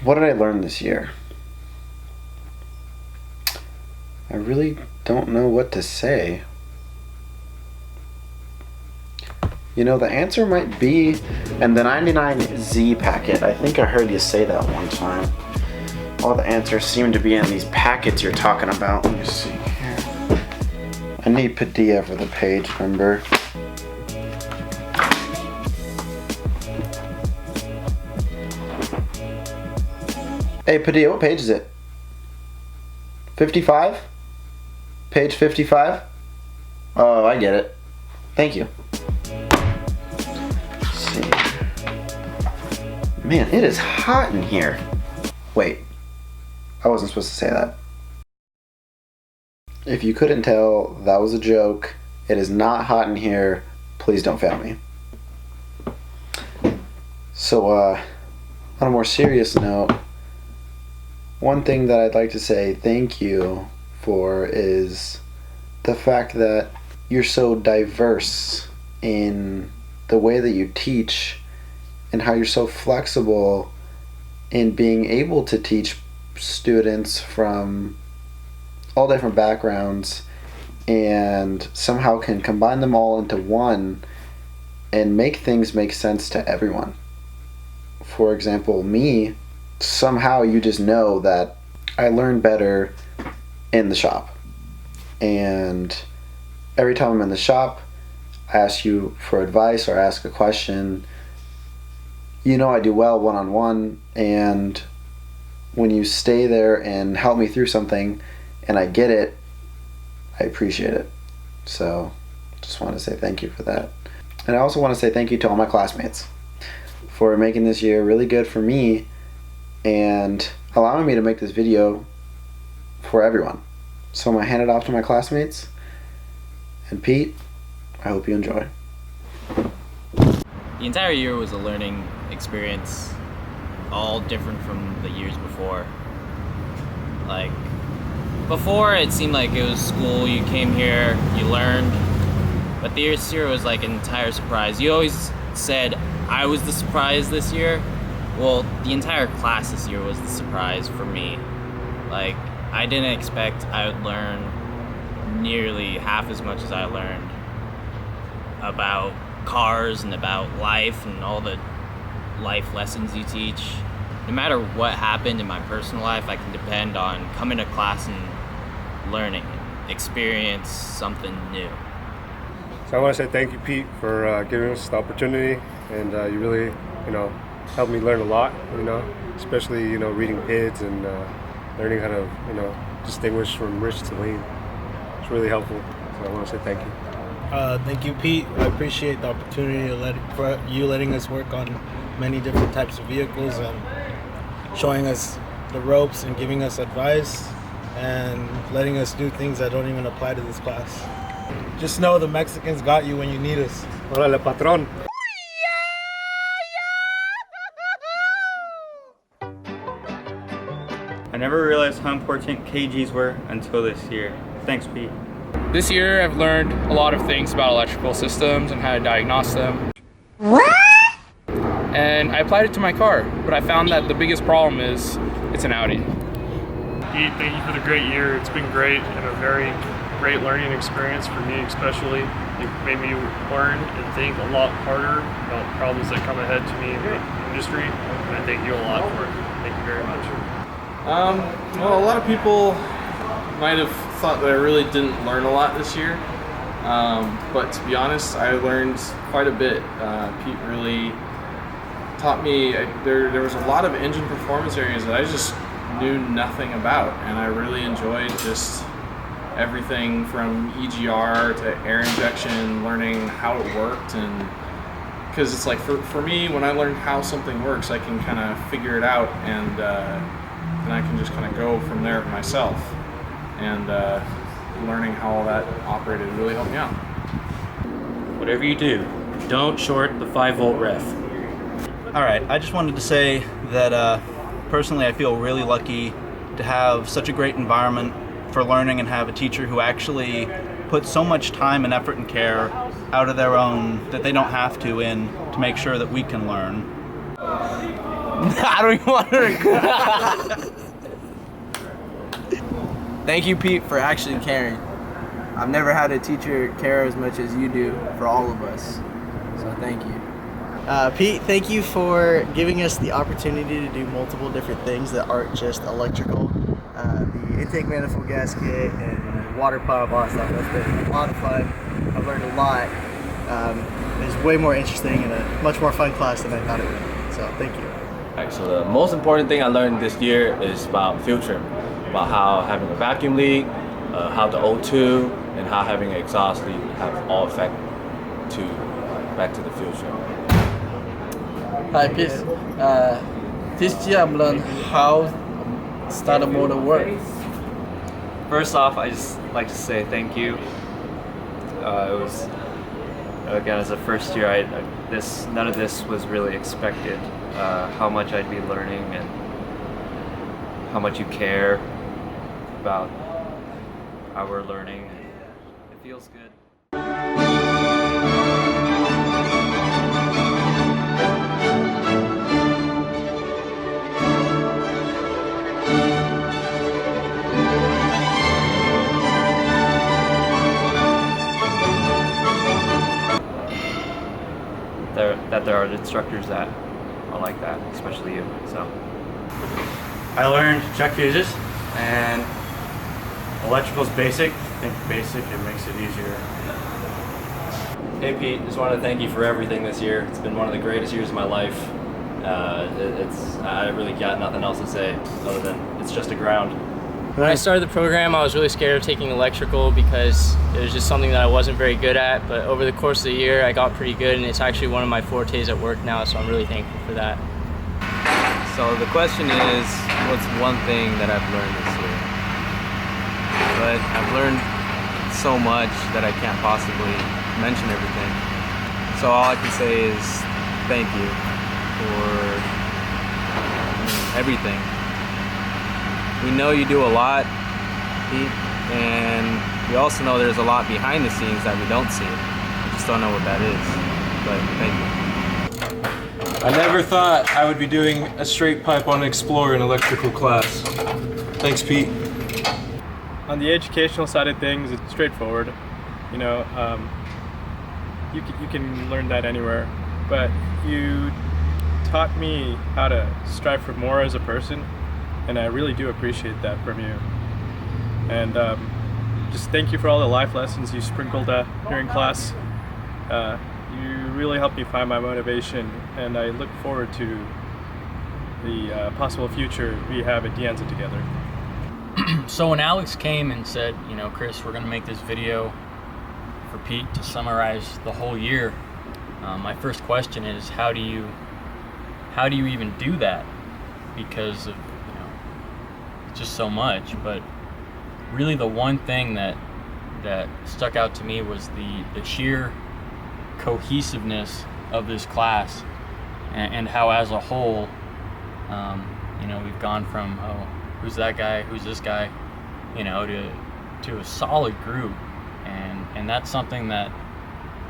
What did I learn this year? I really don't know what to say. You know, the answer might be in the 99Z packet. I think I heard you say that one time. All the answers seem to be in these packets you're talking about. Let me see here. I need Padilla for the page number. Hey Padilla, what page is it? 55? Page 55? Oh, I get it. Thank you. Let's see. Man, it is hot in here. Wait, I wasn't supposed to say that. If you couldn't tell, that was a joke. It is not hot in here. Please don't fail me. So, on a more serious note, one thing that I'd like to say thank you for is the fact that you're so diverse in the way that you teach and how you're so flexible in being able to teach students from all different backgrounds and somehow can combine them all into one and make things make sense to everyone. For example, me, somehow you just know that I learn better in the shop. And every time I'm in the shop, I ask you for advice or ask a question. You know I do well one-on-one, and when you stay there and help me through something and I get it, I appreciate it. So just want to say thank you for that. And I also want to say thank you to all my classmates for making this year really good for me and allowing me to make this video for everyone. So I'm going to hand it off to my classmates. And Pete, I hope you enjoy. The entire year was a learning experience, all different from the years before. Like, before it seemed like it was school, you came here, you learned, but this year was like an entire surprise. You always said I was the surprise this year. Well, the entire class this year was the surprise for me. Like, I didn't expect I would learn nearly half as much as I learned about cars and about life and all the life lessons you teach. No matter what happened in my personal life, I can depend on coming to class and learning, experience something new. So I want to say thank you, Pete, for giving us the opportunity, and you really, helped me learn a lot, especially, reading PIDs and learning how to, distinguish from rich to lean. It's really helpful, so I want to say thank you. Thank you, Pete. I appreciate the opportunity for you letting us work on many different types of vehicles and showing us the ropes and giving us advice and letting us do things that don't even apply to this class. Just know the Mexicans got you when you need us. Órale, patrón. I never realized how important KGs were until this year. Thanks, Pete. This year I've learned a lot of things about electrical systems and how to diagnose them. And I applied it to my car, but I found that the biggest problem is it's an Audi. Pete, thank you for the great year. It's been great and a very great learning experience for me especially. It made me learn and think a lot harder about problems that come ahead to me in the industry, and I thank you a lot for it. Thank you very much. Well, a lot of people might have thought that I really didn't learn a lot this year, but to be honest, I learned quite a bit. Pete really taught me. There was a lot of engine performance areas that I just knew nothing about, and I really enjoyed just everything from EGR to air injection, learning how it worked. And because it's like for me, when I learn how something works, I can kind of figure it out, and I can just kind of go from there myself. And learning how all that operated really helped me out. Whatever you do, don't short the 5-volt ref. Alright, I just wanted to say that personally I feel really lucky to have such a great environment for learning and have a teacher who actually puts so much time and effort and care out of their own that they don't have to in to make sure that we can learn. I don't even want to. Thank you, Pete, for actually caring. I've never had a teacher care as much as you do for all of us. So thank you. Pete, thank you for giving us the opportunity to do multiple different things that aren't just electrical. The intake manifold gasket and the water pump, all that stuff. That's been a lot of fun. I've learned a lot. It's way more interesting and a much more fun class than I thought it would be. So thank you. Alright, so the most important thing I learned this year is about field trim, about how having a vacuum leak, how the O2, and how having an exhaust leak have all effect to back to the field trim. Hi, Pete. This year I've learned how starter motor works. First off, I just like to say thank you. It was, again, as a first year, none of this was really expected. How much I'd be learning and how much you care about how we're learning. It feels good. There are instructors that are like that, especially you. So I learned check fuses, and electrical's basic. I think basic, it makes it easier. Hey Pete, just want to thank you for everything this year. It's been one of the greatest years of my life. I really got nothing else to say other than it's just a ground. When I started the program, I was really scared of taking electrical because it was just something that I wasn't very good at, but over the course of the year, I got pretty good, and it's actually one of my fortes at work now, so I'm really thankful for that. So the question is, what's one thing that I've learned this year? But I've learned so much that I can't possibly mention everything. So all I can say is thank you for everything. We know you do a lot, Pete, and we also know there's a lot behind the scenes that we don't see. We just don't know what that is, but thank you. I never thought I would be doing a straight pipe on Explorer in electrical class. Thanks, Pete. On the educational side of things, it's straightforward. You know, you can learn that anywhere, but you taught me how to strive for more as a person, and I really do appreciate that from you. And just thank you for all the life lessons you sprinkled during class. You really helped me find my motivation, and I look forward to the possible future we have at De Anza together. So when Alex came and said, you know, Chris, we're going to make this video for Pete to summarize the whole year, my first question is, how do you even do that? Because of, you know, just so much. But really the one thing that stuck out to me was the sheer cohesiveness of this class, and how as a whole, you know, we've gone from, oh, who's that guy, who's this guy, you know, to a solid group, and that's something that,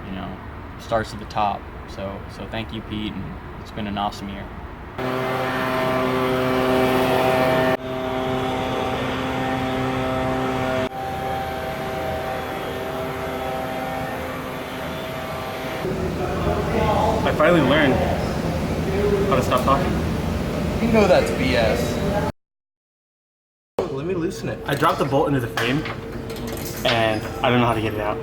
you know, starts at the top. So thank you, Pete, and it's been an awesome year. I finally learned how to stop talking. You know that's BS. Let me loosen it. I dropped the bolt into the frame, and I don't know how to get it out.